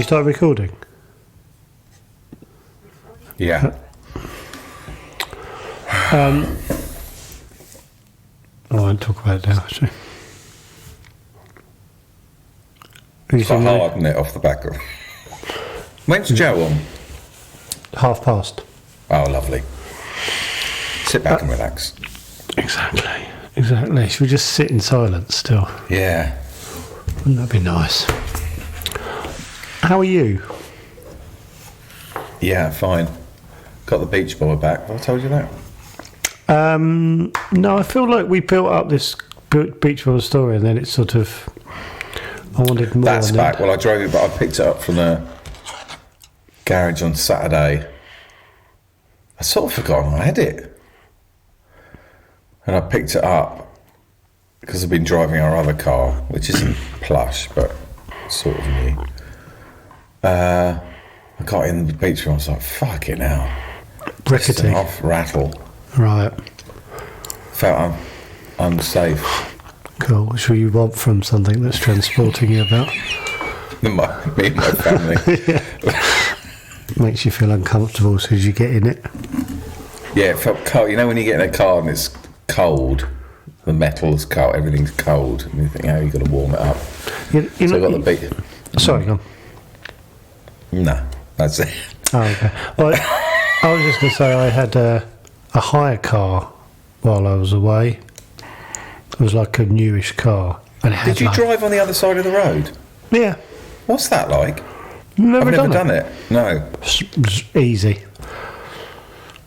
you start recording? Yeah. I won't talk about it now, actually. It's quite hard, isn't it, off the back of... When's Joe on? past. Oh, lovely. Sit back and relax. Exactly. Should we just sit in silence still? Yeah. Wouldn't that be nice? How are you? Yeah, fine. Got the beach ball back. Have I told you that? No, I feel like we built up this beach ball story and then it's sort of... I wanted more. That's back. Well, I drove it, but I picked it up from the garage on Saturday. I sort of forgotten I had it. And I picked it up because I've been driving our other car, which isn't plush, but sort of new. I got in the beach ball, I was like, fucking hell. Rickety. Off, rattle. Right. Felt unsafe. Cool. Which will you want from something that's transporting you about? Me and my family. Makes you feel uncomfortable as soon as you get in it. Yeah, it felt cold. You know when you get in a car and it's cold, the metal's cold, everything's cold, and you think, oh, you've got to warm it up. You so know, I got the beat. Sorry, go on. No, that's it. Oh, okay. Well, I was just going to say I had a hire car while I was away. It was like a newish car. And it had Did you drive on the other side of the road? Yeah. What's that like? I've never done it. No. It's easy.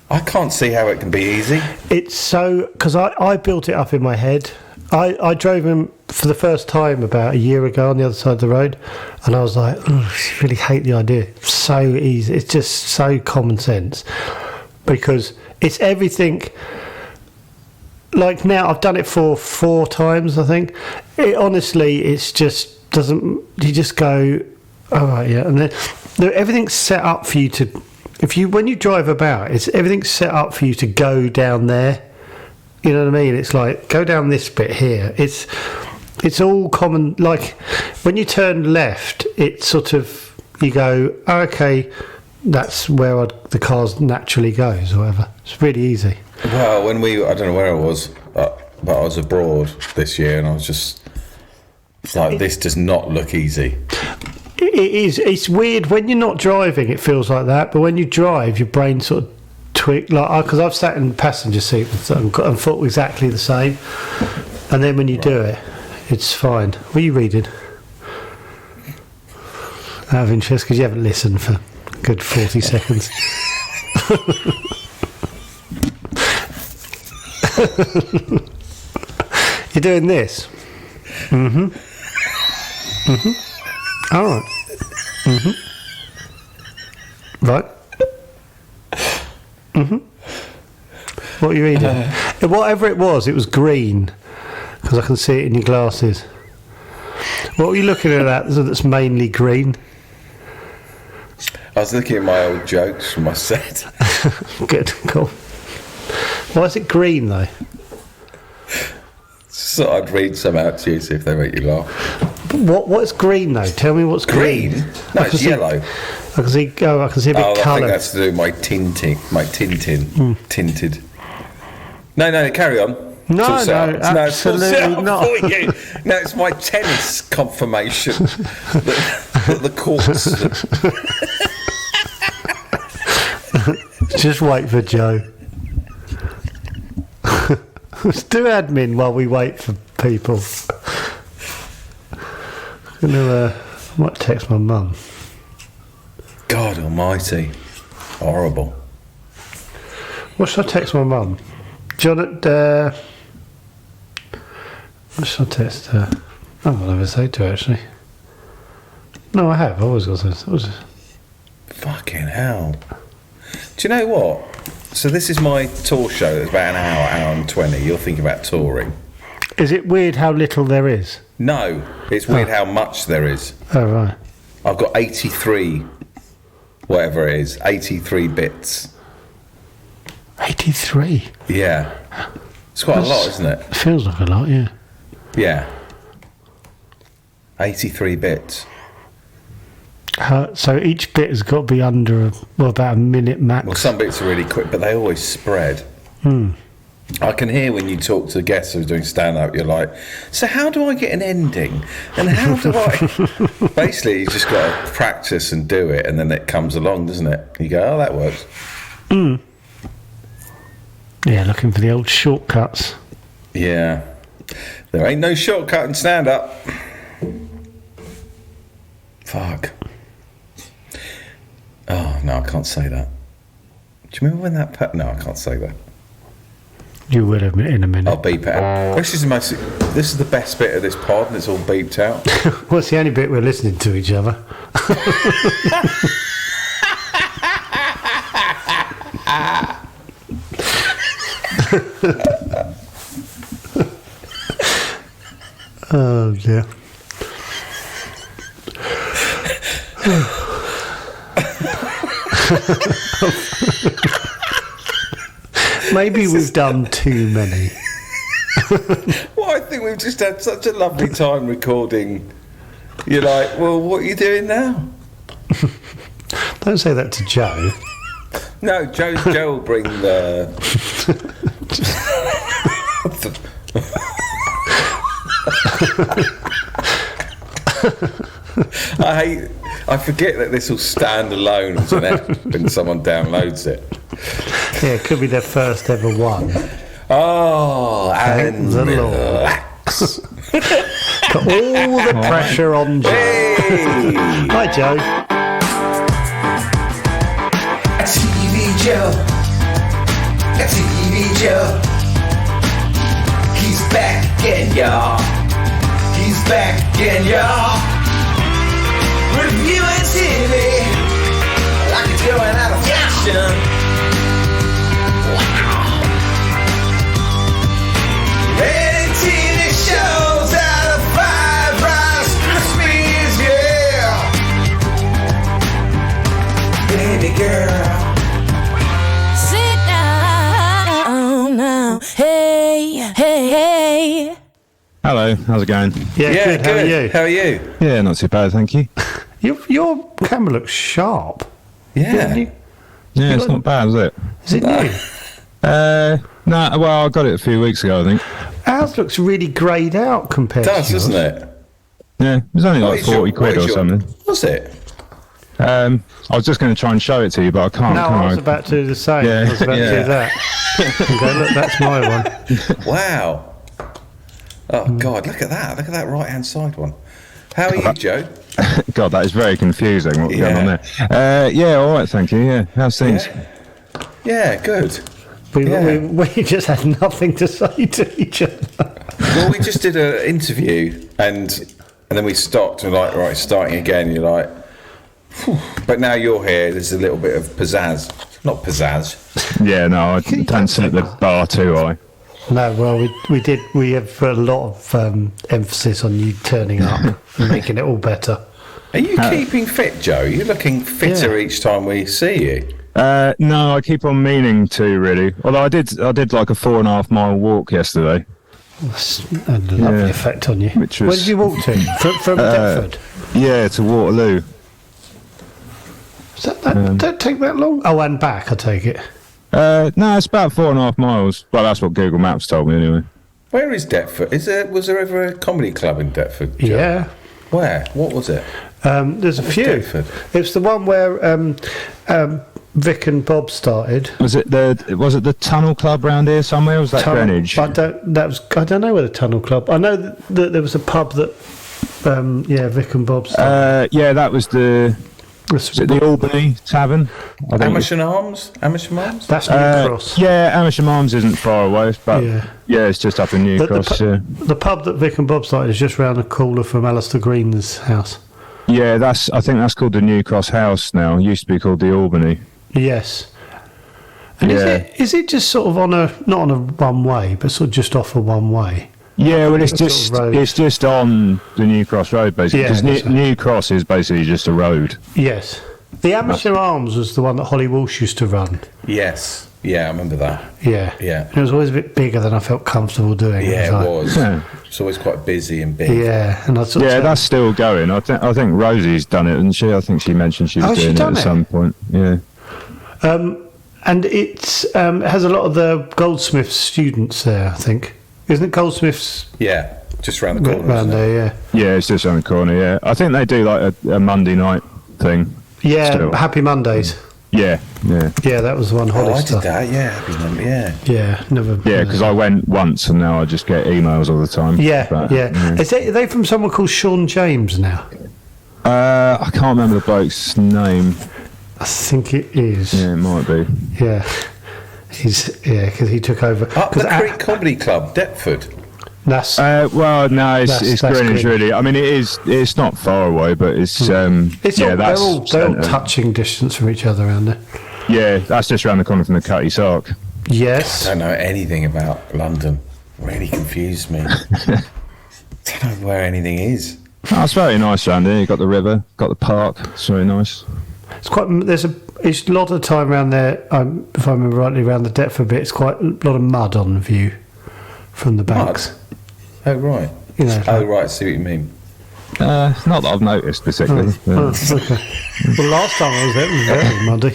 I can't see how it can be easy. It's so... Because I built it up in my head. I drove him for the first time about a year ago on the other side of the road, and I was like, I really hate the idea. It's so easy. It's just so common sense. Because it's everything... Like now, I've done it for 4 times, I think. Honestly, it's just doesn't... You just go, all right, yeah. And then everything's set up for you to... When you drive about, everything's set up for you to go down there. You know what I mean? It's like, go down this bit here. It's all common. Like, when you turn left, it's sort of... You go, oh, okay, that's where the car naturally goes, or whatever. It's really easy. Well, when I don't know where I was, but I was abroad this year, and I was just... It's like, this does not look easy. It is. It's weird. When you're not driving, it feels like that. But when you drive, your brain sort of twitch. Like, because I've sat in the passenger seat and thought exactly the same. And then when you do it, it's fine. What are you reading? Out of interest, because you haven't listened for a good 40 seconds. You're doing this. All right. Right. What are you reading? Whatever it was green, because I can see it in your glasses. What were you looking at that's mainly green? I was looking at my old jokes from my set. Good, cool. Why is it green though? So I'd read some out to you, see if they make you laugh. What's green though? Tell me what's green. No, it's yellow. I can see a bit colour. I think that's to do with my tinted. No, carry on. No, absolutely not. No, it's my tennis confirmation. the courts. Just wait for Joe. Let's do admin while we wait for people. I might text my mum. God almighty. Horrible. What should I text my mum? John at... what should I text her? I've never said to her, actually. No, I have. I always got to... Fucking hell. Do you know what? So this is my tour show. It's about an hour and 20. You're thinking about touring. Is it weird how little there is? No. It's weird how much there is. Oh, right. I've got 83, whatever it is, 83 bits. 83? Yeah. It's quite a lot, isn't it? It feels like a lot, yeah. Yeah. 83 bits. So each bit has got to be under about a minute max. Well, some bits are really quick, but they always spread. I can hear when you talk to guests who are doing stand-up, you're like, so how do I get an ending? And how do I... Basically, you just got to practice and do it, and then it comes along, doesn't it? You go, oh, that works. Yeah, looking for the old shortcuts. Yeah. There ain't no shortcut in stand-up. Fuck. Oh, no, I can't say that. Do you remember when that... No, I can't say that. You will in a minute. I'll beep it out. This is the best bit of this pod, and it's all beeped out. Well, it's the only bit we're listening to each other. Oh dear. Maybe we've done too many. Well, I think we've just had such a lovely time recording. You're like, well, what are you doing now? Don't say that to Joe. No, Joe will bring the... I forget that this will stand alone as an app when someone downloads it. Yeah, it could be their first ever one. Oh, and the relax. Put all the pressure on Joe. Hey! Hi, Joe. TV Joe. TV Joe. He's back again, y'all. He's back again, y'all. Reviewing TV like it's going out of fashion. Wow. Rated TV shows out of 5 Rice Krispies, yeah. Baby girl. Sit down now. Hey, hey, hey. Hello, how's it going? Yeah, good. How are you? How are you? Yeah, not too bad, thank you. Your camera looks sharp. Yeah. Yeah, it's not bad, is it? Is it new? No, well, I got it a few weeks ago, I think. Ours looks really greyed out compared It to does, yours. doesn't it? Yeah, it was only like 40 quid or something. Was it? I was just going to try and show it to you, but I can't. No, I was about to do the same. Yeah. I was about to do that. And go, look, that's my one. Wow. Oh, God, look at that. Look at that right-hand side one. How are you, Joe? God, that is very confusing, what's going on there. Yeah, all right, thank you, yeah. How's things? Yeah, good. We just had nothing to say to each other. Well, we just did an interview, and then we stopped and like, right, starting again. You're like, phew. But now you're here. There's a little bit of pizzazz. Not pizzazz. Yeah, no, I don't set the bar too high. No, well, we have a lot of emphasis on you turning up and making it all better. Are you keeping fit, Joe? You're looking fitter each time we see you. No, I keep on meaning to, really. Although I did like a 4.5 mile walk yesterday. That's a lovely effect on you. Which was, where did you walk to? From Deptford? Yeah, to Waterloo. Don't take that long? Oh, and back, I take it. No, it's about 4.5 miles. Well, that's what Google Maps told me anyway. Where is Deptford? Was there ever a comedy club in Deptford, Joe? Yeah. Where? What was it? There's a few. Deptford? It's the one where Vic and Bob started. Was it the Tunnel Club round here somewhere? Or was that Greenwich? I don't know where the Tunnel Club. I know that there was a pub that Vic and Bob started. Yeah, that was was it the Albany Tavern? Amersham Arms? That's New Cross. Yeah, Amersham Arms isn't far away, but yeah, it's just up in New Cross. The pub that Vic and Bob started is just round the corner from Alistair Green's house. Yeah, I think that's called the New Cross House now. It used to be called the Albany. Yes. And is it just sort of not on a one way, but sort of just off a one way? Yeah, well, it's just on the New Cross Road, basically. Yeah, Because New Cross is basically just a road. Yes. The Amersham Arms was the one that Holly Walsh used to run. Yes. Yeah, I remember that. Yeah. Yeah. And it was always a bit bigger than I felt comfortable doing. Yeah, it was. Yeah. It's always quite busy and big. Yeah, and that's still going. I think Rosie's done it, and I think she mentioned she was doing it at some point. Yeah. And it has a lot of the Goldsmiths students there, I think. Isn't it Goldsmiths? Yeah, just around the corner. Around there, yeah. Yeah, it's just around the corner, yeah. I think they do like a Monday night thing. Yeah, still. Happy Mondays. Yeah. Yeah, that was the one Holly I stuff. did that, yeah. Happy Monday, yeah. Yeah, never. Yeah, because I went once and now I just get emails all the time. Yeah, But, yeah. Are they from someone called Sean James now? I can't remember the bloke's name. I think it is. Yeah, it might be. Yeah. Because he took over. Up the Creek Comedy Club, Deptford. That's Well, no, it's That's Greenwich, Greenwich. really. I mean, it's not far away, but it's they're that's all touching distance from each other around there. yeah, that's just around the corner from the Cutty Sark. Yes. I don't know anything about London. Really confused me. Don't know where anything is. Oh, it's very nice around here. You got the river, got the park. It's very nice. It's quite. It's a lot of time around there. If I remember rightly, around the Deptford bit, it's quite a lot of mud on view from the banks. Mud? Oh, right. You know, Right, see what you mean. Not that I've noticed particularly. Oh, okay. Well, last time I was there, it was very muddy.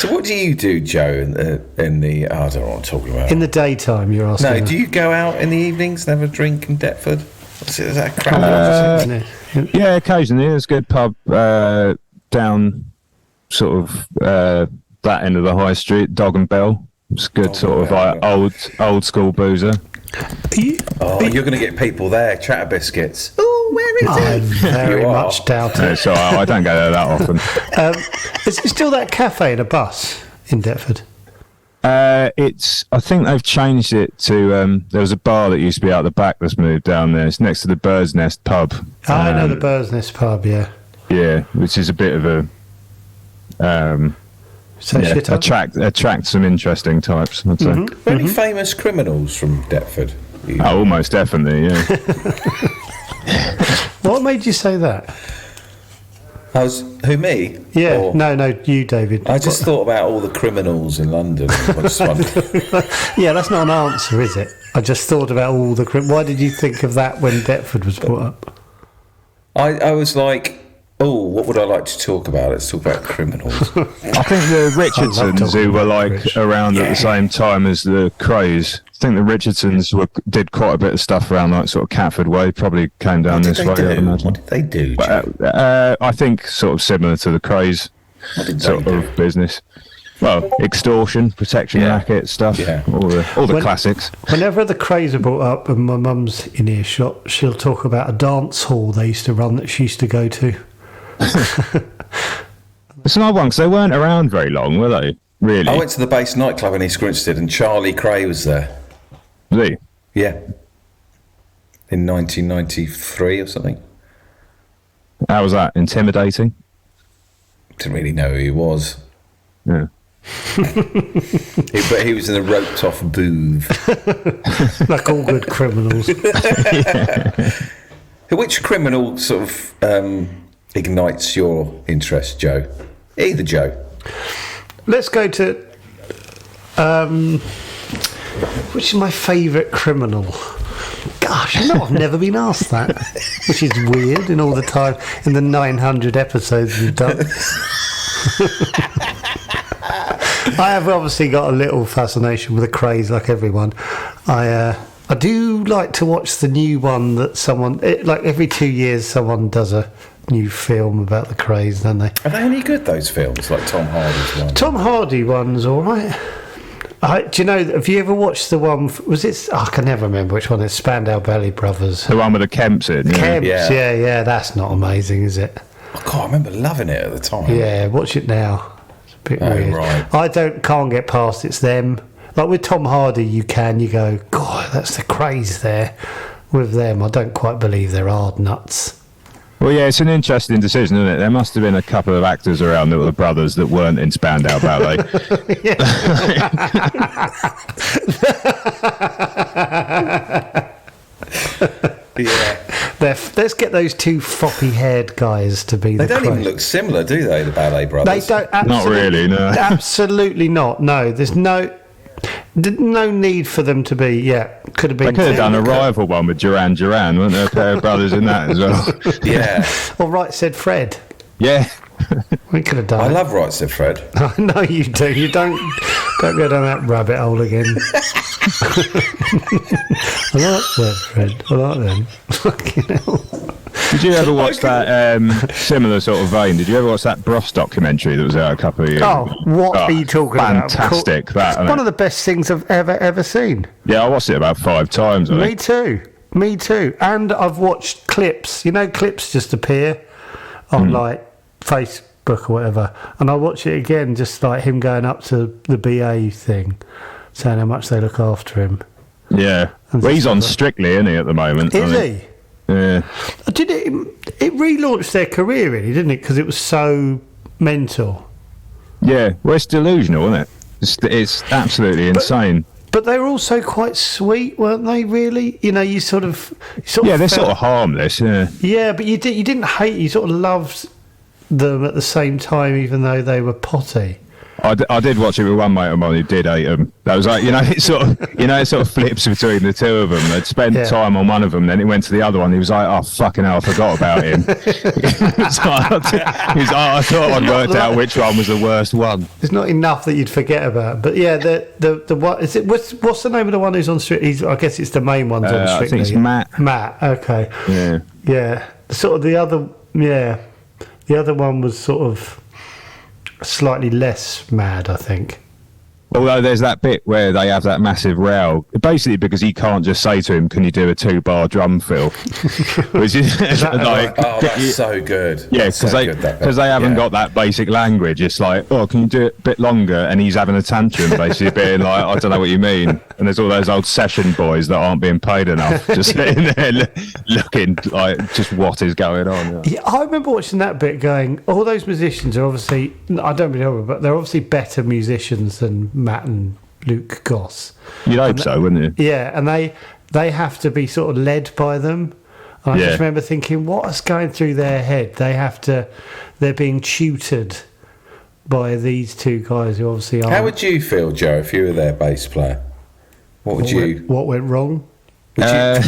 So what do you do, Joe, in the... I don't know what I'm talking about. In the daytime, you're asking. No, do you go out in the evenings and have a drink in Deptford? Is that a crap? Yeah, occasionally. There's a good pub down sort of that end of the high street, Dog and Bell. It's good sort of like old school boozer. You're going to get people there, chatter biscuits. Oh, where is I it? very You much are. doubt it. So I don't go there that often. Is it still that cafe and a bus in Deptford? I think they've changed it to. There was a bar that used to be out the back that's moved down there. It's next to the Bird's Nest pub. I know the Bird's Nest pub. Yeah. Yeah, which is a bit of a. Attract some interesting types, I'd say. Are there any famous criminals from Deptford? Oh, almost definitely, yeah. What made you say that? Who, me? Yeah. Or- No, you, David. I just thought about all the criminals in London. I just wondered. Yeah, that's not an answer, is it? I just thought about all the. Why did you think of that when Deptford was brought up? I was like, oh, what would I like to talk about? Let's talk about criminals. I think the Richardsons, talking who were about like Rich. around at the same time as the Crows. I think the Richardsons did quite a bit of stuff around like sort of Catford Way. Probably came down this way, I'd imagine. What did they do? Joe? I think sort of similar to the Crows What did they sort do? of business. Well, extortion, protection racket stuff, Yeah. all the classics. Whenever the Crays are brought up and my mum's in earshot, she'll talk about a dance hall they used to run that she used to go to. It's an odd one because they weren't around very long, were they? Really? I went to the Base nightclub in East Grinstead and Charlie Cray was there. Really? Yeah. In 1993 or something. How was that? Intimidating? Didn't really know who he was. Yeah. But he was in a roped off booth. Like all good criminals. Which criminal sort of ignites your interest, Joe? Either Joe. Let's go to. Which is my favourite criminal? Gosh, I've never been asked that, which is weird in all the time in the 900 episodes we've done. I have obviously got a little fascination with the Craze, like everyone. I do like to watch the new one that like every 2 years someone does a new film about the Craze, don't they? Are they any good, those films, like Tom Hardy's one? Tom Hardy one's all right. Do you know, have you ever watched the one, was it, I can never remember which one, it's Spandau Ballet Brothers. The one with the Kemps in. Yeah. Kemps, yeah, that's not amazing, is it? Oh, God, I remember loving it at the time. Yeah, watch it now. It's a bit Oh, weird. right. I can't get past it's them. Like with Tom Hardy, you go, God, that's the Craze there. With them, I don't quite believe they're hard nuts. Well, yeah, it's an interesting decision, isn't it? There must have been a couple of actors around that were the brothers that weren't in Spandau Ballet. Yeah. Let's get those two floppy-haired guys to be They the don't Craze. even look similar, do they, the Ballet They Brothers? don't. Not really, no. Absolutely not. No, there's no. No need for them to be. Yeah, could have been. They could have done a rival one with Duran Duran, weren't there? A pair of brothers in that as well. Yeah. All right, said Fred. Yeah. We could have done. I it. love Right Said Fred. I know you do. You don't go down that rabbit hole again. I like that, Fred. I like them. Fucking hell. Did you ever watch that similar sort of vein? Did you ever watch that Bros documentary that was out a couple of years ago? Oh, what are you talking about? Fantastic, that. It's one of the best things I've ever seen. Yeah, I watched it about 5 times. I think. Me too. And I've watched clips. You know, clips just appear on like Facebook or whatever. And I watch it again, just like him going up to the BA thing, saying how much they look after him. Yeah. Well, he's on Strictly, isn't he, at the moment? Is he? Yeah. Did it relaunched their career, really, didn't it? Because it was so mental. Yeah. Well, it's delusional, isn't it? It's absolutely insane. But they were also quite sweet, weren't they? Really, you know, you sort of yeah, they're felt, sort of harmless. Yeah. Yeah, but you didn't hate. You sort of loved them at the same time, even though they were potty. I did watch it with one mate of mine who did hate them. That was like, it sort of flips between the two of them. They'd spend time on one of them, then it went to the other one. He was like, oh, fucking hell, I forgot about him. I thought I'd worked out which one was the worst one. There's not enough that you'd forget about. But yeah, the one, is it, what's the name of the one who's on Strictly? I guess it's the main one's on Strictly. I think it's Matt. Matt, okay. Yeah. Yeah. Sort of the other one was sort of slightly less mad, I think. Although there's that bit where they have that massive row, basically because he can't just say to him, "Can you do a 2-bar drum fill?" Which is like, oh, that's so good. Yeah, because they haven't got that basic language. It's like, oh, can you do it a bit longer? And he's having a tantrum, basically being like, I don't know what you mean. And there's all those old session boys that aren't being paid enough, just sitting there looking like, just what is going on? Yeah, I remember watching that bit, going, all those musicians are obviously, I don't really know, but they're obviously better musicians than Matt and Luke Goss. You'd hope so, wouldn't you? Yeah, and they have to be sort of led by them. And I just remember thinking, what's going through their head? They're being tutored by these two guys who obviously are. How would you feel, Joe, if you were their bass player? What went wrong? Yeah.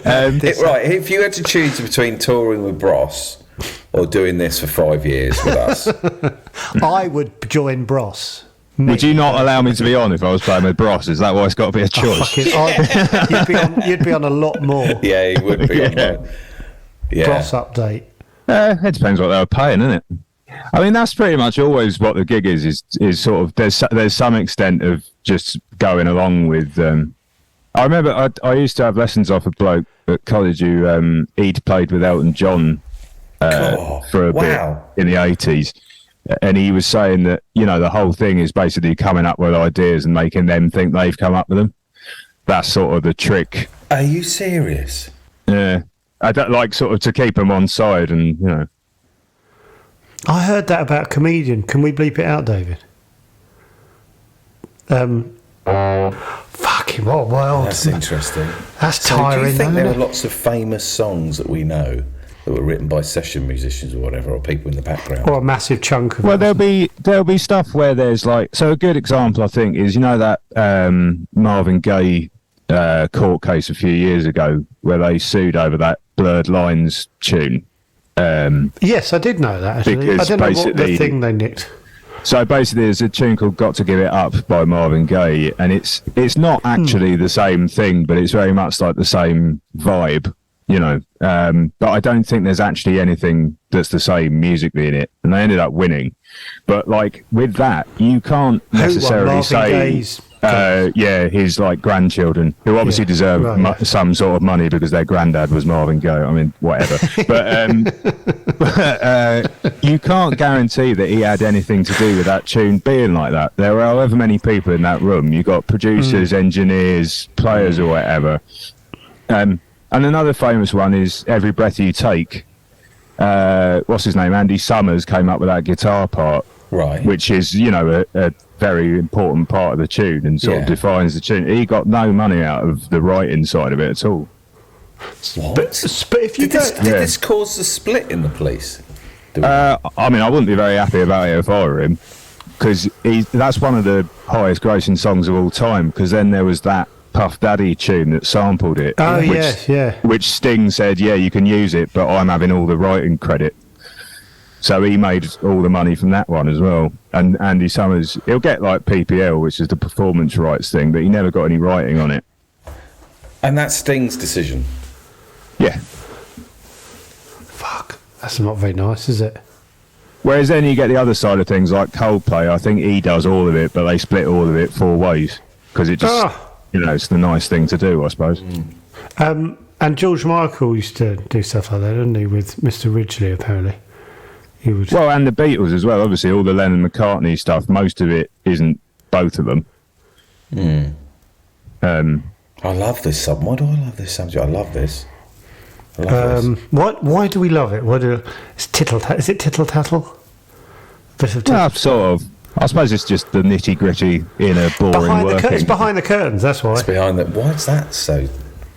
Right, if you had to choose between touring with Bros or doing this for 5 years with us, I would join Bros. Would you not allow me to be on if I was playing with Bros? Is that why it's got to be a choice? You'd be on a lot more. Yeah, he would be on that. Yeah. Bros update. It depends what they were paying, isn't it? I mean, that's pretty much always what the gig is sort of, there's some extent of just going along with. I remember I used to have lessons off a bloke at college who he'd played with Elton John for a bit in the 80s. And he was saying that, the whole thing is basically coming up with ideas and making them think they've come up with them. That's sort of the trick. Are you serious? Yeah. I don't like sort of to keep them on side and, I heard that about Comedian. Can we bleep it out, David? Fucking what wild. That's interesting. That's tiring. Do you think there isn't are it? lots of famous songs that we know that were written by session musicians or whatever, or people in the background? Or a massive chunk of Well, it. there'll be stuff where there's like, so a good example I think is that Marvin Gaye court case a few years ago where they sued over that Blurred Lines tune. Yes, I did know that actually. I don't know what the thing they nicked. So basically, there's a tune called "Got to Give It Up" by Marvin Gaye, and it's not actually the same thing, but it's very much like the same vibe, But I don't think there's actually anything that's the same musically in it, and they ended up winning. But like with that, you can't necessarily say. His like grandchildren, who obviously deserve some sort of money because their granddad was Marvin Gaye. I mean, whatever. But you can't guarantee that he had anything to do with that tune being like that. There are however many people in that room. You got producers, engineers, players, or whatever. And another famous one is "Every Breath You Take." What's his name? Andy Summers came up with that guitar part, right? Which is a very important part of the tune and sort of defines the tune. He got no money out of the writing side of it at all. What? But if you did this cause the split in the Police? I mean, I wouldn't be very happy about it if I were him, because that's one of the highest grossing songs of all time, because then there was that Puff Daddy tune that sampled it. Oh, yeah. Which Sting said, yeah, you can use it, but I'm having all the writing credit. So he made all the money from that one as well. And Andy Summers, he'll get like PPL, which is the performance rights thing, but he never got any writing on it. And that's Sting's decision. Yeah. Fuck. That's not very nice, is it? Whereas then you get the other side of things, like Coldplay. I think he does all of it, but they split all of it 4 ways. Because it just, it's the nice thing to do, I suppose. And George Michael used to do stuff like that, didn't he, with Mr. Ridgely, apparently. He would... Well, and the Beatles as well. Obviously, all the Lennon-McCartney stuff, most of it isn't both of them. I love this song. Why do I love this subject? I love this. I love this. Why do we love it? It's is it tittle tattle? Bit of sort of. I suppose it's just the nitty-gritty inner boring working. It's behind the curtains, that's why. It's behind the... Why is that so...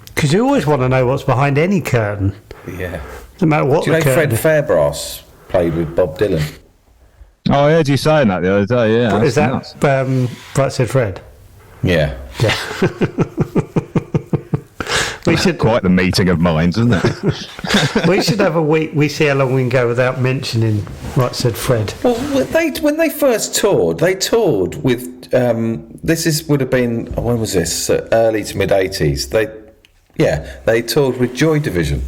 Because you always want to know what's behind any curtain. Yeah. No matter what. Do you know Fred Fairbrass played with Bob Dylan? Oh, I heard you saying that the other day, yeah. Is that Right Said Fred? Yeah. We should quite the meeting of minds, isn't it? We should have a week. We see how long we can go without mentioning Right Said Fred. Well, when they first toured, they toured with would have been, when was this? Early to mid 80s. They toured with Joy Division.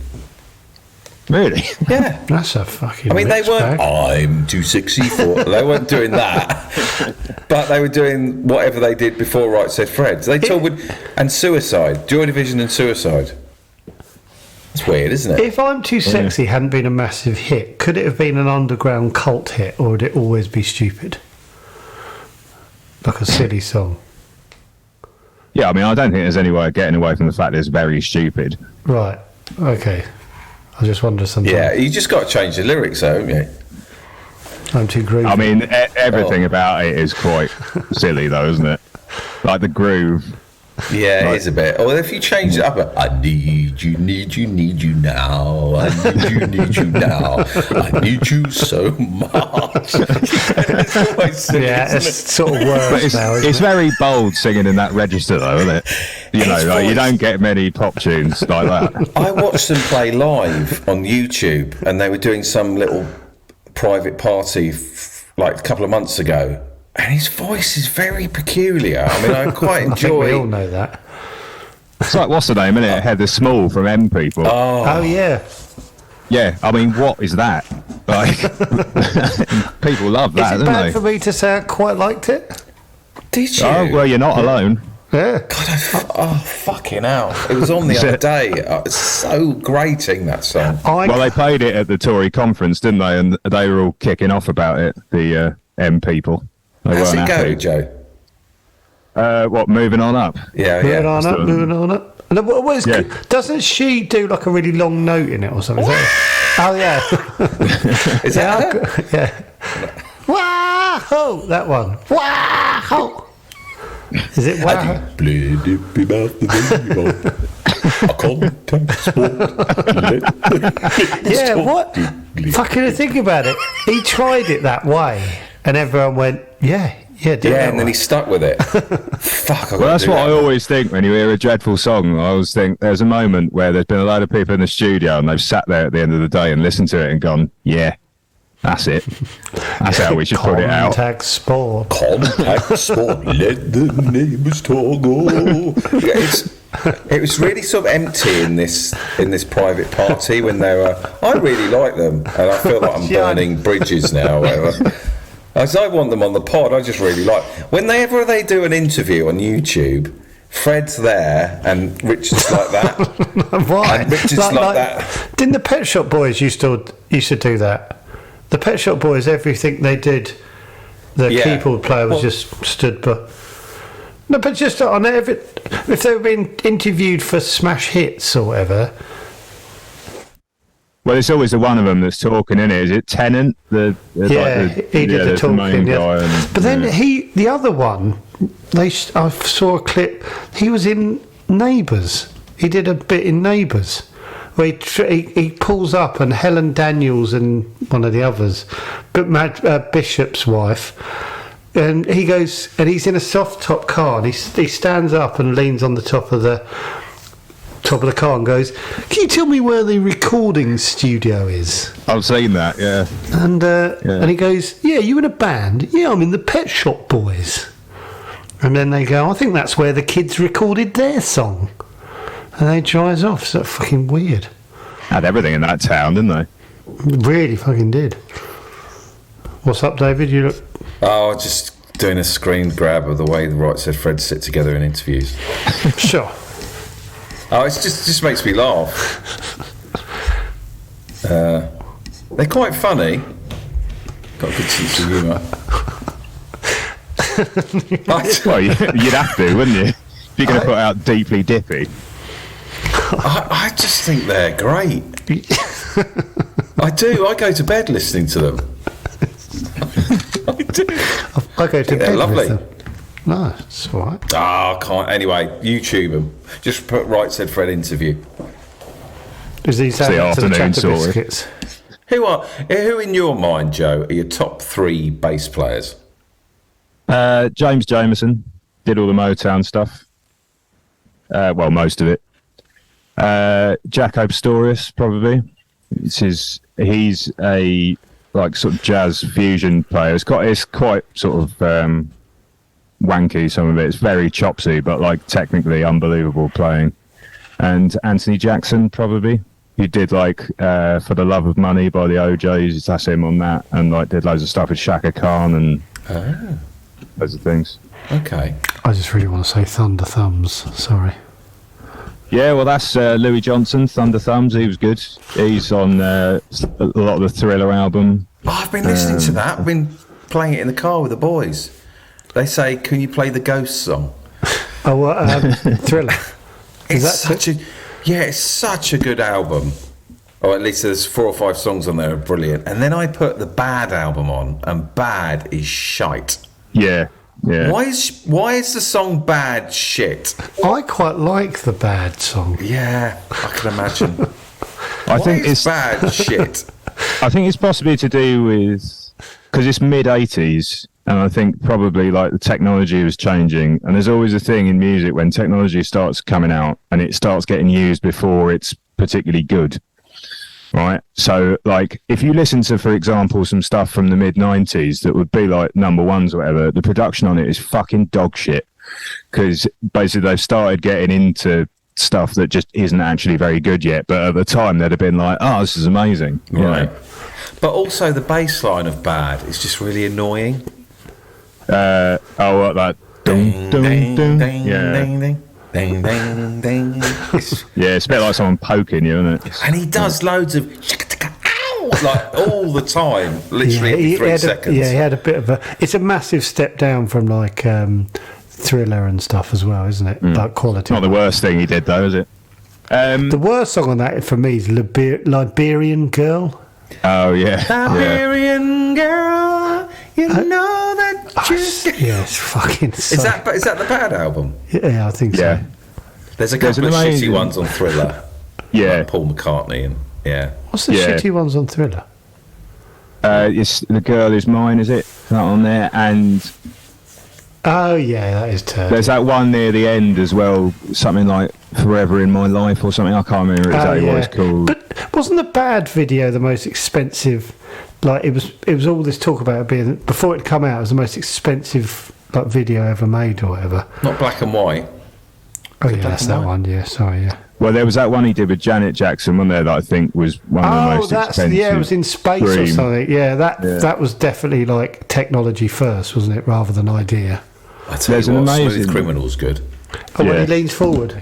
Really? Yeah. That's a fucking... I mean, they weren't... bag. I'm too sexy for... They weren't doing that. But they were doing whatever they did before Right Said Fred. They toured with... And Suicide. Joy Division and Suicide. It's weird, isn't it? If I'm Too Sexy hadn't been a massive hit, could it have been an underground cult hit, or would it always be stupid? Like a silly song. Yeah, I mean, I don't think there's any way of getting away from the fact that it's very stupid. Right. Okay. I just wonder sometimes. Yeah, you just got to change the lyrics, though, haven't you? I'm too groovy. I mean, everything about it is quite silly, though, isn't it? Like the groove. Yeah, it is a bit. Well, if you change it up, I need you now. I need you now. I need you so much. It's always silly, it's sort of worse now. It's very bold singing in that register, though, isn't it? You don't get many pop tunes like that. I watched them play live on YouTube, and they were doing some little private party like a couple of months ago. And his voice is very peculiar. I mean, I quite enjoy... I think we all know that. It's like, what's the name, isn't it? Heather Small from M People. Oh, yeah. Yeah, I mean, what is that? Like, people love that, is it don't bad they? for me to say I quite liked it? Did you? Oh, well, you're not alone. Yeah. God, fucking hell. It was on the other day. It's so grating, that song. Well, they played it at the Tory conference, didn't they? And they were all kicking off about it, the M People. How's it go, Joe? What, moving on up? Yeah, moving on up. And doesn't she do like a really long note in it or something? Oh, yeah. Is that her? Yeah. Wow! That one. Wow! Is it wow? Yeah, what? Fucking think about it. He tried it that way, and everyone went, yeah, and then he stuck with it. Fuck. Well, that's what I always think when you hear a dreadful song. I always think there's a moment where there's been a load of people in the studio and they've sat there at the end of the day and listened to it and gone, yeah, that's it. That's how we should put it out. Contact sport. Let the neighbours talk. It was really sort of empty in this private party when they were... I really like them, and I feel like I'm burning bridges now or whatever. As I want them on the pod, I just really like... Whenever they do an interview on YouTube, Fred's there and Richard's like that. Why? And Richard's like that. Didn't the Pet Shop Boys used to do that? The Pet Shop Boys, everything they did, the keyboard player was just stood by... No, but just on every... If they were being interviewed for smash hits or whatever... Well, it's always the one of them that's talking, in it. Is it Tennant? He did the talking. Main guy but then the other one, I saw a clip. He was in Neighbours. He did a bit in Neighbours, where he pulls up, and Helen Daniels and one of the others, but Bishop's wife, and he goes, and he's in a soft top car, and he stands up and leans on the top of the car and goes, "Can you tell me where the recording studio is?" I've seen that, yeah. And he goes, "Yeah, you in a band?" "Yeah, I'm in the Pet Shop Boys." And then they go, "I think that's where the kids recorded their song." And they drives off. So fucking weird. Had everything in that town, didn't they? Really fucking did. What's up, David? You look... Oh, just doing a screen grab of the way the Right Said Fred sit together in interviews. Sure. Oh, it just makes me laugh. They're quite funny. Got a good sense of humour. Well, you'd have to, wouldn't you? If you're going to put out Deeply Dippy. I just think they're great. I do. I go to bed listening to them. I do. I go to They're bed lovely. with them. No, it's all right. I can't. Anyway, YouTube them. Just put Right Said Fred interview. Is he saying the to the afternoon Chatter sorted. Biscuits? Who in your mind, Joe, are your top 3 bass players? James Jameson did all the Motown stuff. Well, most of it. Jaco Pastorius, probably. He's a like sort of jazz fusion player. It's quite sort of wanky. Some of it. It's very chopsy, but like technically unbelievable playing. And Anthony Jackson, probably. He did like For the Love of Money by the OJs. That's him on that, and like did loads of stuff with Shaka Khan and loads of things. Okay. I just really want to say Thunder Thumbs. Sorry. Yeah, well, that's Louis Johnson, Thunder Thumbs. He was good. He's on a lot of the Thriller album. Oh, I've been listening to that. I've been playing it in the car with the boys. They say, "Can you play the Ghost song?" Oh, Thriller. It's such a good album. Or at least there's 4 or 5 songs on there are brilliant. And then I put the Bad album on, and Bad is shite. Yeah. Why is the song Bad shit? I quite like the Bad song. Yeah, I can imagine. I think it's bad shit. I think it's possibly to do with because it's mid-80s, and I think probably like the technology was changing, and there's always a thing in music when technology starts coming out and it starts getting used before it's particularly good. Right, so like if you listen to, for example, some stuff from the mid-90s that would be like number ones or whatever, the production on it is fucking dog shit because basically they've started getting into stuff that just isn't actually very good yet, but at the time they'd have been like, oh, this is amazing, Right. But also the bass line of Bad is just really annoying. What that ding ding ding yeah. Ding, ding, ding. Yeah, it's a bit like someone poking you, isn't it? And he does loads of ow, like all the time, literally every 3 seconds. He had a bit of a... It's a massive step down from like Thriller and stuff as well, isn't it? Like quality. Not the worst thing he did, though, is it? The worst song on that for me is Liberian Girl. Oh, yeah. Liberian Girl, you know that you... Yeah, it's fucking... Is that the Bad album? Yeah, I think so. Yeah. There's a couple of shitty ones on Thriller. Yeah. Like Paul McCartney and What's the shitty ones on Thriller? It's The Girl Is Mine, is it? That on there, and Oh yeah, that is terrible. there's that one near the end as well, something like Forever in My Life or something. I can't remember exactly what it's called. But wasn't the Bad video the most expensive? Like it was all this talk about it being before it come out. It was the most expensive like video ever made or whatever. not black and white. Oh yeah, that's that one. Yeah, sorry. Yeah. Well, there was that one he did with Janet Jackson, one there that I think was one of the most expensive. It was in space or Dream. something. Yeah, that was definitely like technology first, wasn't it, rather than idea. I tell There's you an what, amazing- Smooth Criminal's good. Oh, when Yeah. he leans forward.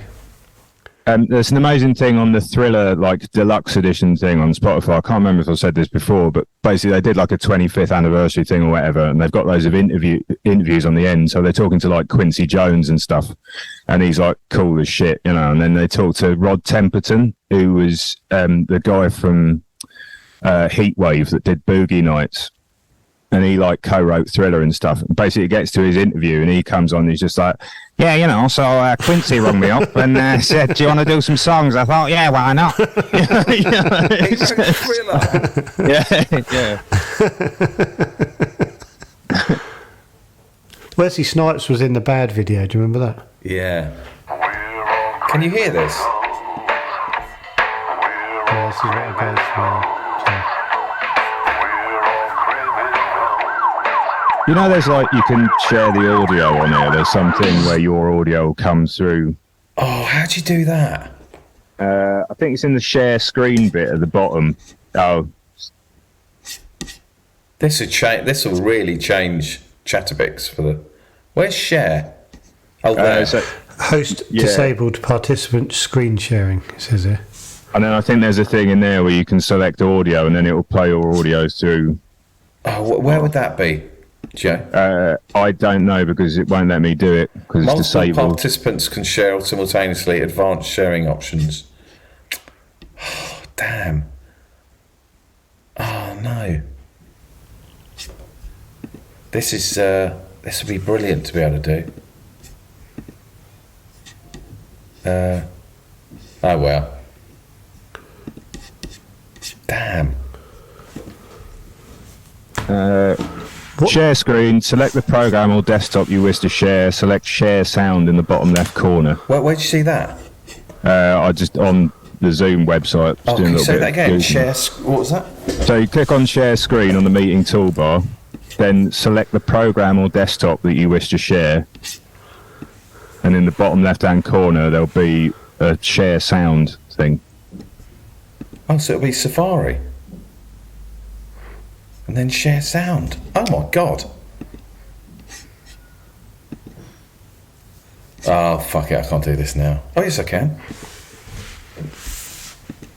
There's an amazing thing on the Thriller like deluxe edition thing on Spotify. I can't remember if I said this before, but basically they did like a 25th anniversary thing or whatever, and they've got loads of interviews on the end. So they're talking to like Quincy Jones and stuff, and he's like cool as shit, you know. And then they talk to Rod Temperton, who was the guy from Heatwave that did Boogie Nights. and he like co-wrote Thriller and stuff. Basically, it gets to his interview, and he comes on. And he's just like, "Yeah, you know." So Quincy rung me up and said, "Do you want to do some songs?" I thought, "Yeah, why not?" Thriller. Wesley Snipes was in the Bad video. Do you remember that? Yeah. Can you hear this? Yeah, this is what it goes through. You know, there's like, you can share the audio on here. There's something where your audio comes through. Oh, how'd you do that? I think it's in the share screen bit at the bottom. Oh. This will really change Chatterbix for the... Where's share? Oh, there. Host disabled participant screen sharing, it says here. And then I think there's a thing in there where you can select audio, and then it will play your audio through. Oh, where would that be, Joe? I don't know, because it won't let me do it because it's disabled. Multiple participants can share simultaneously. Advanced sharing options. Oh, damn. Oh no. This would be brilliant to be able to do. Oh well. Damn. Share screen, select the program or desktop you wish to share, select share sound in the bottom left corner. Where'd you see that? I just, on the Zoom website. Oh, can you say that again? Share, what was that? So you click on share screen on the meeting toolbar, then select the program or desktop that you wish to share, and in the bottom left hand corner there'll be a share sound thing. Oh, so it'll be Safari. And then share sound. Oh my god. Oh, fuck it, I can't do this now. Oh, yes, I can.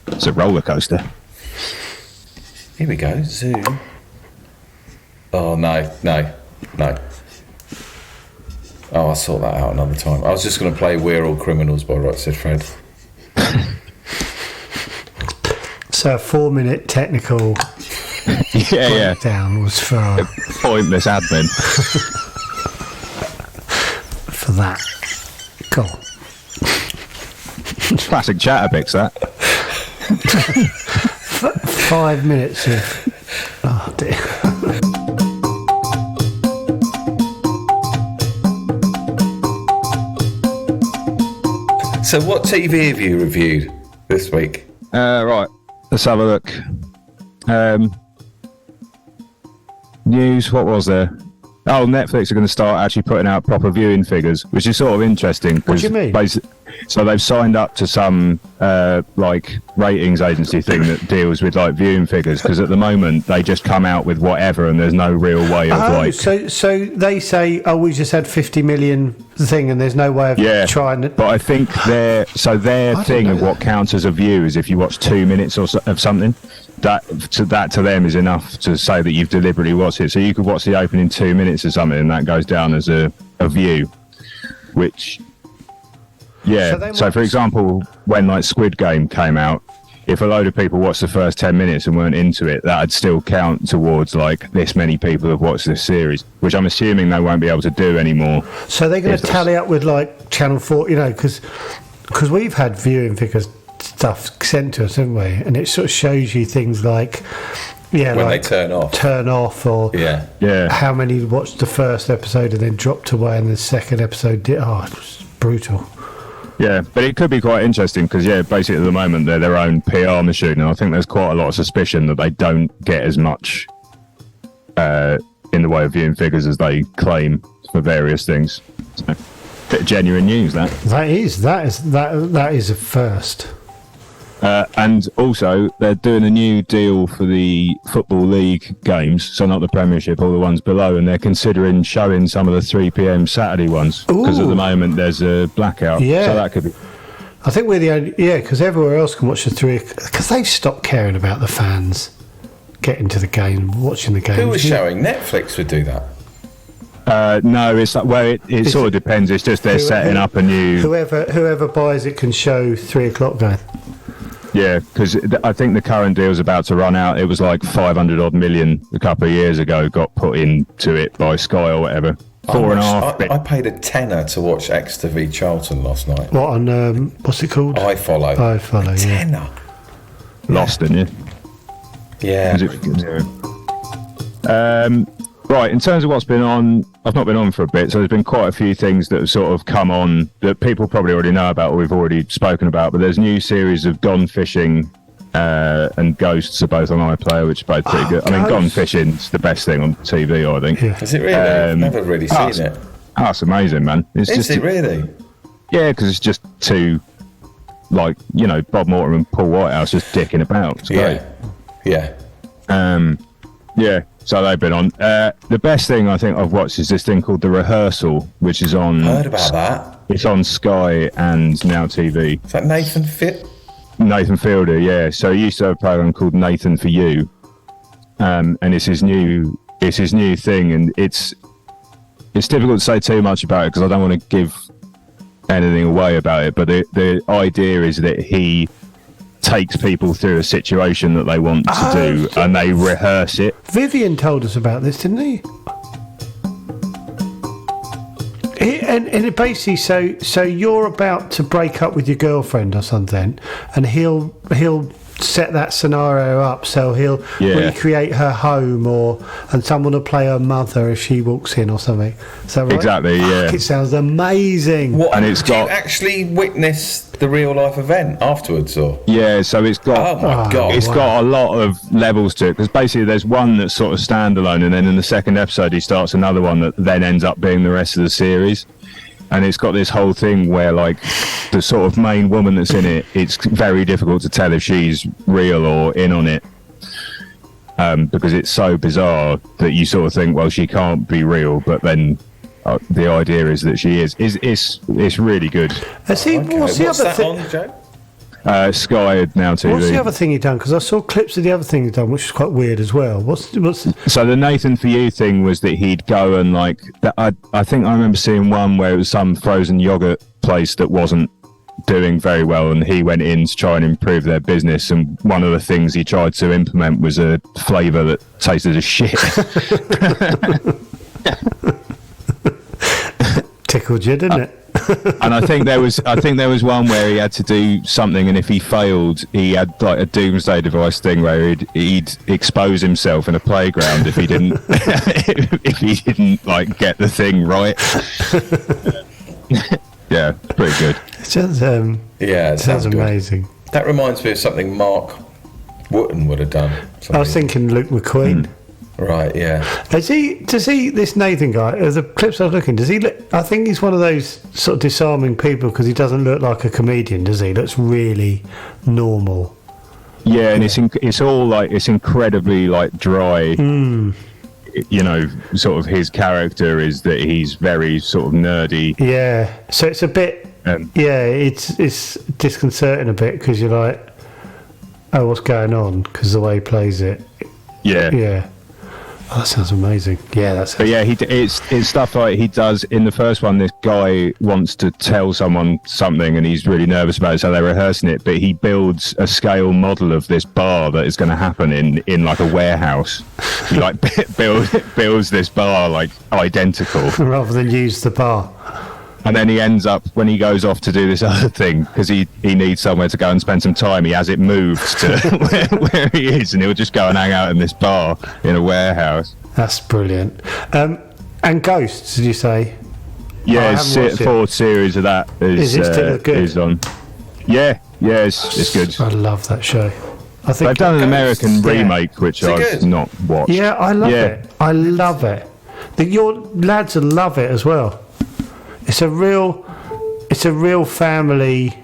It's a roller coaster. Here we go, Zoom. Oh, no. Oh, I'll sort that out another time. I was just going to play We're All Criminals by Right Said Fred. So a 4-minute technical breakdown was for pointless admin. for that. Cool. Classic Chatterbix, that. 5 minutes of... Oh, dear. So what TV have you reviewed this week? Right, let's have a look. News, what was there? Oh, Netflix are going to start actually putting out proper viewing figures, which is sort of interesting. What do you mean? So they've signed up to some like ratings agency thing that deals with like viewing figures, because at the moment they just come out with whatever and there's no real way of like... So they say, oh, we just had 50 million thing and there's no way of trying it. But I think their thing of what counts as a view is if you watch 2 minutes or so, of something. That to them is enough to say that you've deliberately watched it. So you could watch the opening 2 minutes or something, and that goes down as a view. Which, yeah. So for example, when like Squid Game came out, if a load of people watched the first 10 minutes and weren't into it, that'd still count towards like this many people have watched this series, which I'm assuming they won't be able to do anymore. So they're going to tally up with like Channel 4, you know, because we've had viewing figures stuff sent to us, haven't we? And it sort of shows you things like when like they turn off, or how many watched the first episode and then dropped away and the second episode did. Oh, it was brutal. Yeah, but it could be quite interesting because basically at the moment they're their own PR machine, and I think there's quite a lot of suspicion that they don't get as much in the way of viewing figures as they claim for various things. So, bit of genuine news that is a first. And also they're doing a new deal for the Football League games, so not the Premiership, all the ones below, and they're considering showing some of the 3 p.m. Saturday ones because at the moment there's a blackout. So that could be... I think we're the only... Yeah, because everywhere else can watch the 3... Because they've stopped caring about the fans getting to the game, watching the game. Who was showing? Netflix would do that. No, it's like, well, it sort of depends. It's just they're setting up a new... Whoever buys it can show 3 o'clock game. Yeah, because I think the current deal's about to run out. It was like 500 odd million a couple of years ago, got put into it by Sky or whatever. I paid a tenner to watch Exeter v Charlton last night. What on, what's it called? I Follow. I Follow, yeah. Tenner. Lost, didn't you? Yeah. Right, in terms of what's been on, I've not been on for a bit, so there's been quite a few things that have sort of come on that people probably already know about or we've already spoken about, but there's a new series of Gone Fishing and Ghosts are both on iPlayer, which are both pretty good. I mean, Gone Fishing's the best thing on TV, I think. Yeah. Is it really? I've never really seen it. Oh, it's amazing, man. Is it really? Yeah, because it's just two, like, you know, Bob Mortimer and Paul Whitehouse just dicking about. It's great. Yeah. Yeah, so they've been on. The best thing I think I've watched is this thing called The Rehearsal, which is on... Heard about that. It's on Sky and Now TV. Is that Nathan Fit? Nathan Fielder, yeah. So he used to have a program called Nathan for You, and it's his new thing, and it's difficult to say too much about it because I don't want to give anything away about it. But the idea is that he takes people through a situation that they want to do, and they rehearse it. Vivian told us about this, didn't he? And it basically, so you're about to break up with your girlfriend or something, and he'll set that scenario up. So he'll recreate her home, and someone will play her mother if she walks in or something. Is that right? Exactly. Yeah. It sounds amazing. What? And it's do got... you actually witness the real life event afterwards, or? Yeah, so it's got... Oh my God. It's got a lot of levels to it, because basically there's one that's sort of standalone, and then in the second episode he starts another one that then ends up being the rest of the series. And it's got this whole thing where, like, the sort of main woman that's in it, it's very difficult to tell if she's real or in on it, because it's so bizarre that you sort of think, well, she can't be real, but then the idea is that she is. It's really good. What's the other thing? On, Joe? Sky Now TV. What's the other thing he done? Because I saw clips of the other thing he's done, which is quite weird as well. So the Nathan For You thing was that he'd go and, like, I think I remember seeing one where it was some frozen yogurt place that wasn't doing very well, and he went in to try and improve their business, and one of the things he tried to implement was a flavour that tasted of shit. Tickled you, didn't it? And I think there was one where he had to do something, and if he failed, he had like a doomsday device thing where he'd expose himself in a playground if he didn't like get the thing right. Yeah, pretty good. It sounds it sounds amazing. Good. That reminds me of something Mark Wootton would have done. I was thinking Luke McQueen. Right, yeah. Does he, this Nathan guy, the clips I was looking, does he look, I think he's one of those sort of disarming people because he doesn't look like a comedian, does he? He looks really normal. Yeah, and it's all like, it's incredibly like dry. You know, sort of his character is that he's very sort of nerdy. Yeah, so it's a bit, it's disconcerting a bit because you're like, oh, what's going on? Because the way he plays it. Yeah. Oh, that sounds amazing. Yeah, that's. But yeah, it's stuff like he does in the first one. This guy wants to tell someone something, and he's really nervous about it, so they're rehearsing it. But he builds a scale model of this bar that is going to happen in like a warehouse. He like builds this bar like identical, rather than use the bar. And then he ends up, when he goes off to do this other thing, because he needs somewhere to go and spend some time, he has it moved to where he is, and he'll just go and hang out in this bar in a warehouse. That's brilliant. And Ghosts, did you say? Yeah, fourth series of that is on. Yeah, it's good. I love that show. I think they've done an American remake, which I've not watched. Yeah, I love it. I love it. Your lads will love it as well. It's a real family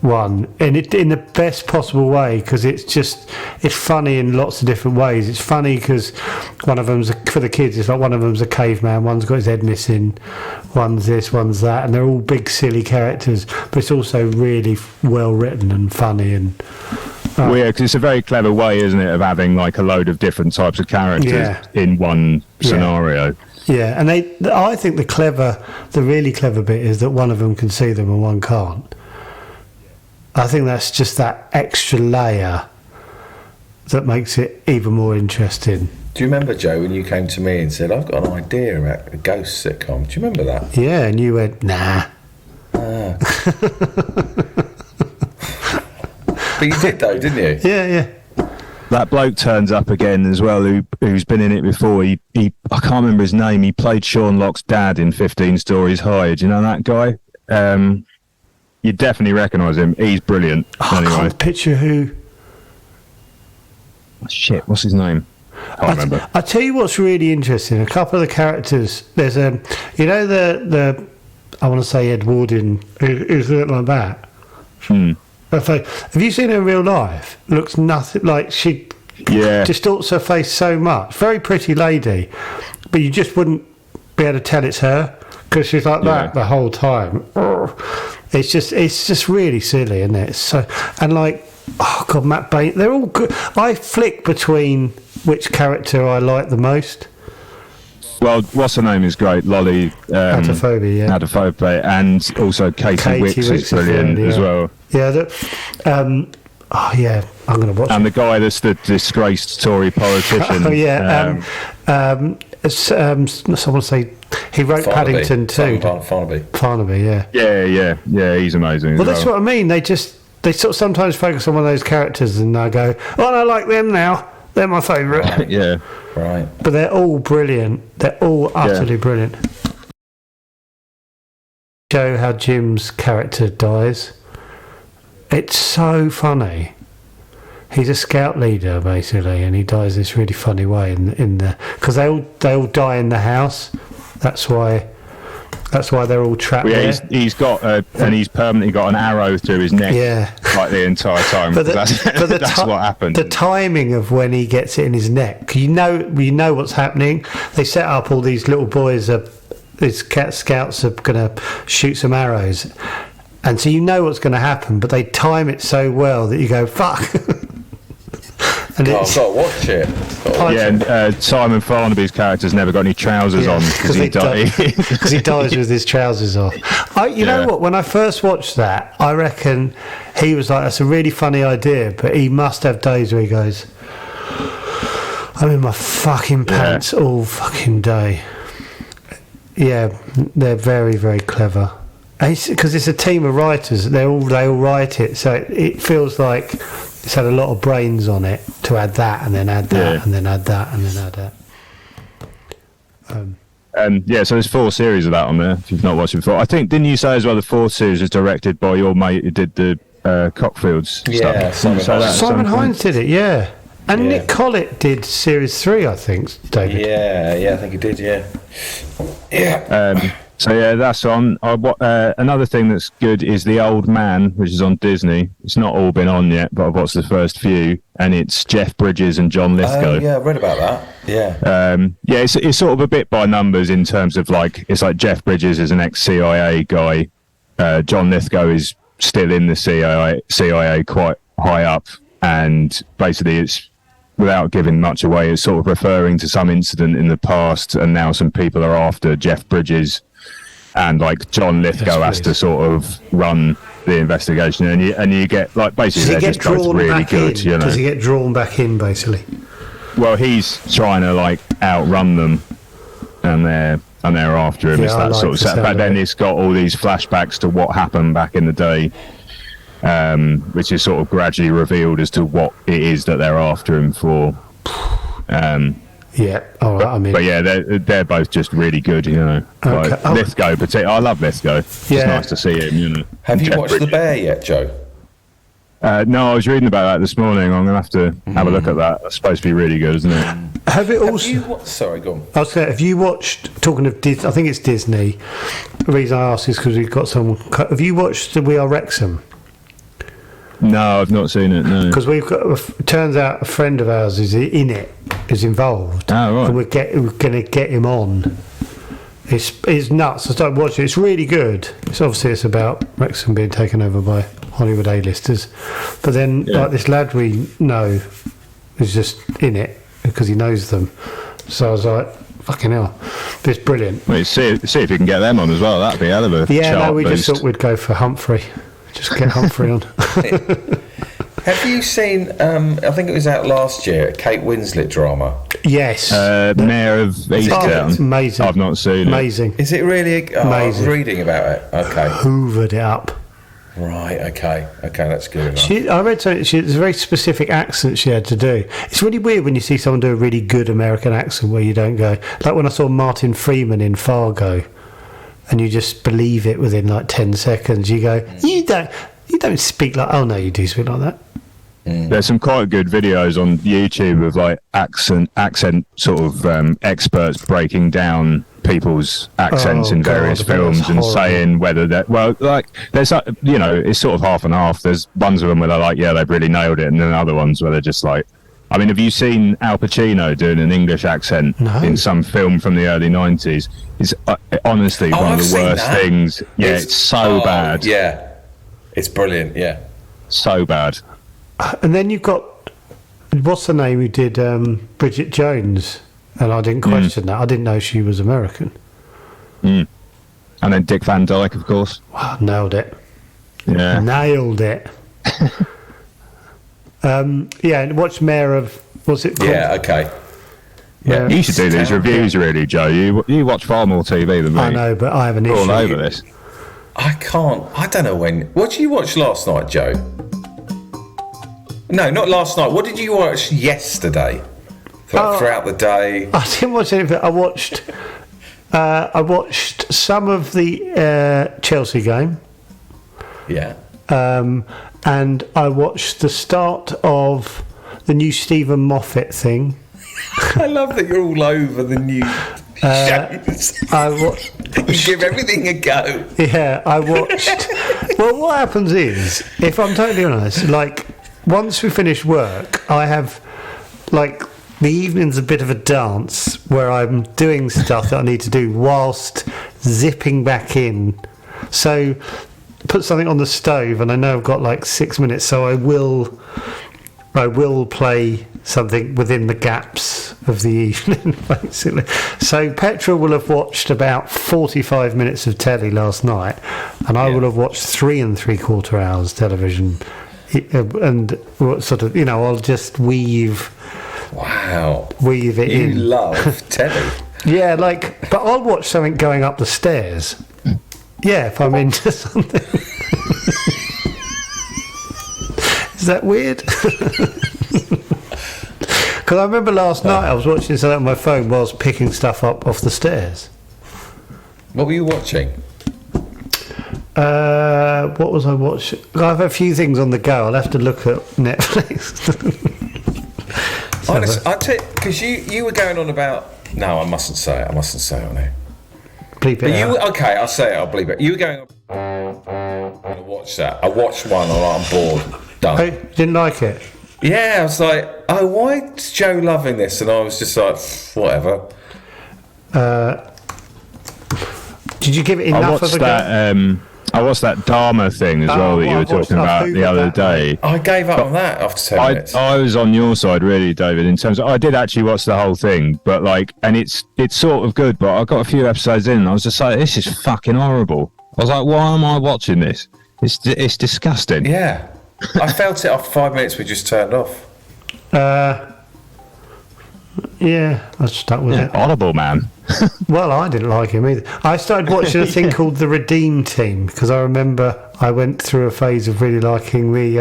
one, and in the best possible way, because it's funny in lots of different ways. It's funny because one of them's for the kids. It's like one of them's a caveman, one's got his head missing, one's this, one's that, and they're all big silly characters. But it's also really well written and funny and. Well, yeah, because it's a very clever way, isn't it, of having like a load of different types of characters in one scenario. Yeah, and I think the really clever bit is that one of them can see them and one can't. I think that's just that extra layer that makes it even more interesting. Do you remember, Joe, when you came to me and said, I've got an idea about a ghost sitcom? Do you remember that? Yeah, and you went, nah. But you did, though, didn't you? Yeah. That bloke turns up again as well, who's been in it before. He I can't remember his name. He played Sean Locke's dad in 15 Stories High. Do you know that guy? You definitely recognise him. He's brilliant. I can't picture who. Shit, what's his name? I can't remember. I tell you what's really interesting. A couple of the characters. There's the I want to say Edwardian who's a little like that. Have you seen her in real life? Looks nothing like she. Yeah. Distorts her face so much. Very pretty lady, but you just wouldn't be able to tell it's her because she's like that the whole time. It's just really silly, isn't it? So and like, oh god, Matt Bain. They're all good. I flick between which character I like the most. Well, what's her name is great, Lolly. Atophobia, yeah. Atophobia, and also Katie Wicks is brilliant as well. Yeah, I'm going to watch and it. the guy that's the disgraced Tory politician. Oh, yeah. Someone say he wrote Farnaby. Paddington too. Farnaby, yeah. Yeah, he's amazing. Well, that's what I mean. They sort of sometimes focus on one of those characters and I go, oh, I like them now. They're my favourite. Right. Yeah. Right. But they're all brilliant. They're all utterly brilliant. Show how Jim's character dies. It's so funny. He's a scout leader basically, and he dies this really funny way in the because they all die in the house. That's why they're all trapped there. He's got and he's permanently got an arrow through his neck. Yeah. Like the entire time. But that's what happened. The timing of when he gets it in his neck, you know what's happening. They set up all these little boys. These scouts are going to shoot some arrows. And so you know what's going to happen, but they time it so well that you go, fuck. I've got to watch it. And Simon Farnaby's character's never got any trousers on because he dies with his trousers off. You know what? When I first watched that, I reckon he was like, that's a really funny idea, but he must have days where he goes, I'm in my fucking pants all fucking day. Yeah, they're very, very clever. Because it's a team of writers, they all write it, so it feels like it's had a lot of brains on it to add that and then add that and then add that and then add that. So there's 4 series of that on there. If you've not watched it before, I think didn't you say as well the 4th series is directed by your mate who did the Cockfields stuff? Simon Hines did it, yeah. And Nick Collett did series 3, I think, David. Yeah, I think he did. Yeah. So that's on. Another thing that's good is The Old Man, which is on Disney. It's not all been on yet, but I've watched the first few, and it's Jeff Bridges and John Lithgow. Yeah, I read about that. Yeah. It's sort of a bit by numbers in terms of it's like Jeff Bridges is an ex-CIA guy. John Lithgow is still in the CIA quite high up, and basically it's, without giving much away, it's sort of referring to some incident in the past, and now some people are after Jeff Bridges. And John Lithgow has to sort of run the investigation, and you get basically they're just both really good. You know, does he get drawn back in basically? Well, he's trying to outrun them, and they're after him. It's that sort of set. But then it's got all these flashbacks to what happened back in the day, which is sort of gradually revealed as to what it is that they're after him for. Yeah, all right. But yeah, they're both just really good, you know. Okay. Lithgow, I love Lithgow. It's nice to see him, you know. Have you watched The Bear yet, Joe? No, I was reading about that this morning. I'm going to have to have a look at that. It's supposed to be really good, isn't it? Sorry, go on. I was saying, have you watched, talking of Disney, I think it's Disney, the reason I ask is because we've got someone, have you watched We Are Wrexham? No, I've not seen it, no. Because we've got, turns out a friend of ours is in it, is involved. Oh, right. And we're going to get him on. It's nuts. I started watching it. It's really good. It's about Wrexham being taken over by Hollywood A-listers. But then, this lad we know is just in it because he knows them. So I was like, fucking hell. But it's brilliant. Wait, see if you can get them on as well. That'd be a hell of a we just thought we'd go for Humphrey. Just get Humphrey on. Have you seen? I think it was out last year. A Kate Winslet drama. Yes. Mayor of Easttown. It's amazing. I've not seen Amazing. Is it really? I was Amazing. reading about it. Okay. Hoovered it up. Right. Okay. That's good enough. I read something. It's a very specific accent she had to do. It's really weird when you see someone do a really good American accent where you don't go. Like when I saw Martin Freeman in Fargo, and you just believe it within like 10 seconds. You go, you don't speak like. Oh no, you do speak like that. There's some quite good videos on YouTube of like accent sort of experts breaking down people's accents in various films and saying whether that there's it's sort of half and half. There's ones of them where they're like, yeah, they've really nailed it, and then other ones where they're just like, I mean, have you seen Al Pacino doing an English accent in some film from the early 90s? It's honestly one of the worst things. Yeah, it's so bad. Yeah, it's brilliant. Yeah, so bad. And then you've got, what's the name who did Bridget Jones? And I didn't question that. I didn't know she was American. And then Dick Van Dyke, of course. Wow, nailed it. Yeah. Nailed it. And watch Mayor of, what's it called? Yeah, okay. Yeah, you should do these reviews, really, Joe. You watch far more TV than me. I know, but I have an issue. All over this. I can't. I don't know when. What did you watch last night, Joe? No, not last night. What did you watch yesterday? Throughout the day. I didn't watch anything. I watched some of the Chelsea game. Yeah. And I watched the start of the new Stephen Moffat thing. I love that you're all over the new shows. You give everything a go. Yeah, I watched. Well, what happens is, if I'm totally honest, like once we finish work, I have like the evening's a bit of a dance where I'm doing stuff that I need to do whilst zipping back in. So put something on the stove, and I know I've got like 6 minutes, so I will play something within the gaps of the evening, basically. So Petra will have watched about 45 minutes of telly last night, and I will have watched 3 3/4 hours television, and sort of, I'll just weave it in. You love telly. Yeah, but I'll watch something going up the stairs. Yeah, if I'm into something. Is that weird? Because I remember last night I was watching something on my phone whilst picking stuff up off the stairs. What were you watching? What was I watching? I have a few things on the go. I'll have to look at Netflix. Honestly, I tell you, because you were going on about. No, I mustn't say it. I mustn't say it on here. Bleep it out. Okay, I'll say it. I'll believe it. You were going. I'm gonna watch that. I watched one. I'm bored. Done. Oh, didn't like it. Yeah, I was like, oh, why is Joe loving this? And I was just like, whatever. Did you give it enough of a go? I watched that Dharma thing as well that you were talking about the other day. I gave up on that after 10 minutes. I was on your side, really, David, in terms of, I did actually watch the whole thing, but and it's sort of good, but I got a few episodes in and I was just like, this is fucking horrible. I was like, why am I watching this? It's disgusting. Yeah. I felt it after 5 minutes we just turned off. Yeah, I stuck with it. Horrible, man. Well, I didn't like him either. I started watching a thing called The Redeem Team because I remember I went through a phase of really liking the,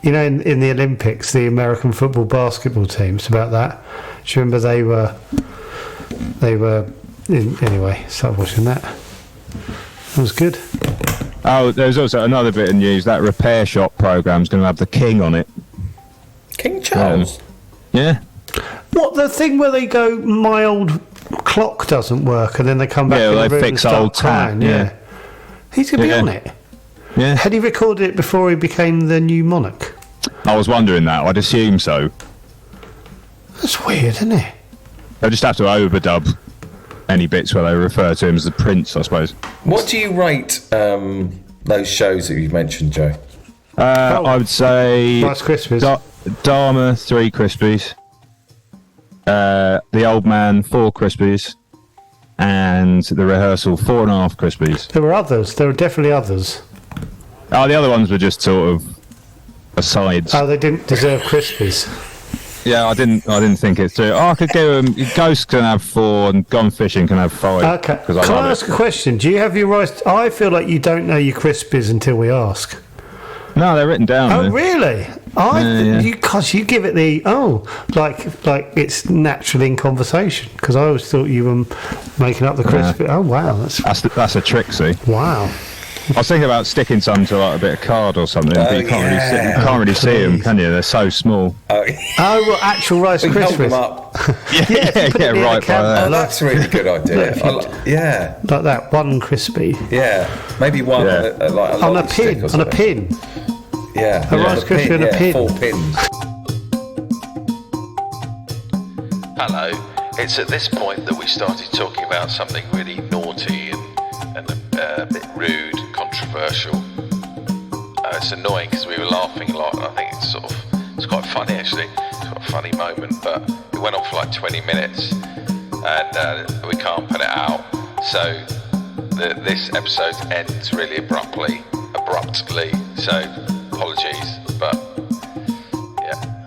in the Olympics, the American football basketball team. It's about that. Do you remember anyway, started watching that. It was good. Oh, there's also another bit of news. That repair shop program's going to have the King on it. King Charles? Yeah. What, the thing where they go, my old clock doesn't work, and then they come back in they the room fix and start old crying? yeah. He's going to be on it. Yeah. Had he recorded it before he became the new monarch? I was wondering that. I'd assume so. That's weird, isn't it? They'll just have to overdub any bits where they refer to him as the prince, I suppose. What do you rate those shows that you've mentioned, Joe? I would say Rice Krispies. Dharma, 3 Krispies. The Old Man, 4 Krispies. And The Rehearsal, 4.5 Krispies. There were others. There were definitely others. Oh, the other ones were just sort of asides. Oh, they didn't deserve Crispies. Yeah, I didn't think it through. Oh, I could give them. Ghost can have 4, and Gone Fishing can have 5. Okay. Can I ask a question? Do you have your rice? I feel like you don't know your Crispies until we ask. No, they're written down. Oh, there. really? You give it the like it's natural in conversation, because I always thought you were making up the crispy. Oh wow, That's a trick, see. Wow. I was thinking about sticking some to like a bit of card or something, but you can't really see them, can you? They're so small. Oh, well, actual Rice We can hold Krispies. them up. Yeah, right by there. Oh, that's a really good idea. Yeah, like that one crispy yeah. Maybe one like a on a lolly stick pin. or On a something. pin. Yeah, A Rice Krispie and a pin. 4 pins. Hello. It's at this point that we started talking about something really naughty and a bit rude, controversial. It's annoying because we were laughing a lot, and I think it's quite funny actually. It's quite a funny moment, but it went on for like 20 minutes, and we can't put it out. So this episode ends really abruptly. So apologies, but yeah,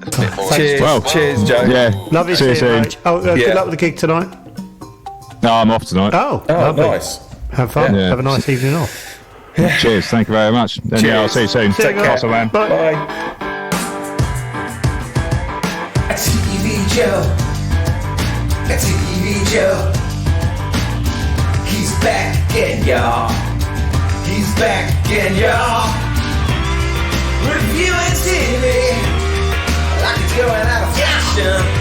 it's a bit more. Cheers, Joe. Yeah. Lovely See you seeing you, soon. mate. Oh, good luck with the gig tonight. No, I'm off tonight. Oh, Oh, lovely. nice. Have fun. Yeah. Have a nice evening off. Cheers. Thank you very much. And yeah, I'll see you soon. Take care. Awesome, man. Bye. Bye. TV Joe. TV Joe. He's back again, y'all. He's back again, y'all. Reviewing TV like it's going out of fashion.